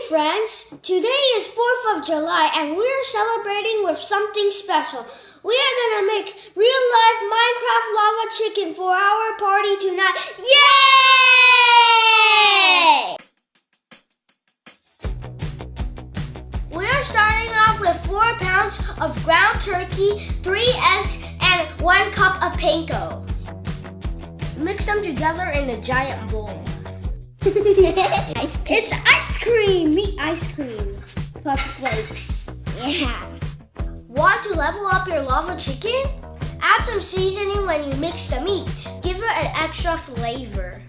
friends, today is 4th of July and we're celebrating with something special. We are gonna make real-life Minecraft lava chicken for our party tonight. Yay! We are starting off with 4 pounds of ground turkey, 3 eggs, and 1 cup of panko. Mix them together in a giant bowl. It's ice cream! Meat ice cream. Puff flakes. Yeah. Want to level up your lava chicken? Add some seasoning when you mix the meat. Give it an extra flavor.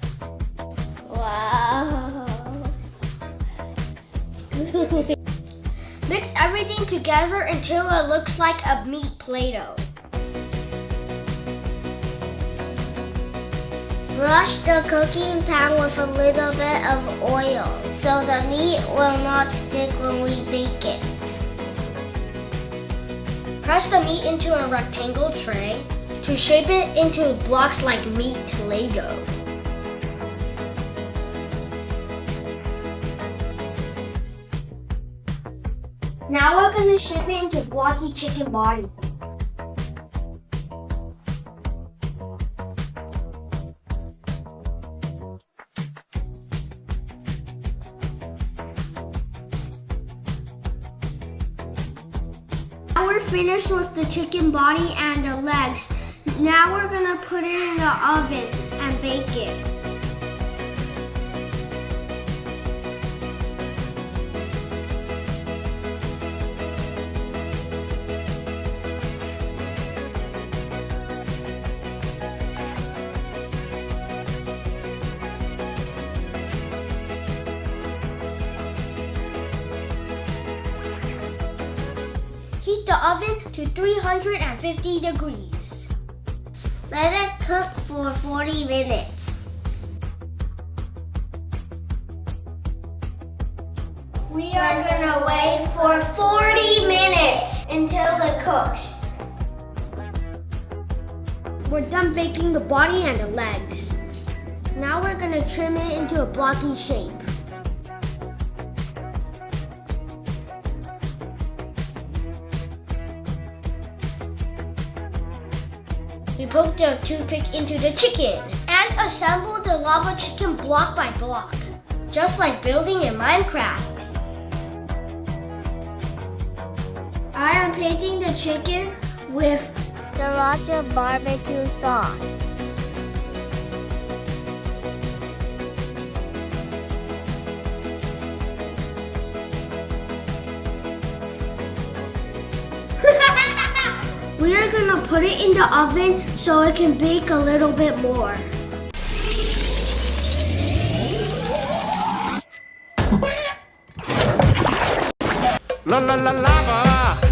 Wow. Mix everything together until it looks like a meat Play-Doh. Brush the cooking pan with a little bit of oil so the meat will not stick when we bake it. Press the meat into a rectangle tray to shape it into blocks like meat Lego. Now we're going to shape it into blocky chicken body. Now we're finished with the chicken body and the legs. Now we're gonna put it in the oven and bake it. Heat the oven to 350 degrees. Let it cook for 40 minutes. We are gonna wait for 40 minutes until it cooks. We're done baking the body and the legs. Now we're gonna trim it into a blocky shape. We poke the toothpick into the chicken and assemble the lava chicken block by block, just like building in Minecraft. I am painting the chicken with Sriracha barbecue sauce. We are gonna put it in the oven so it can bake a little bit more. La la la lava.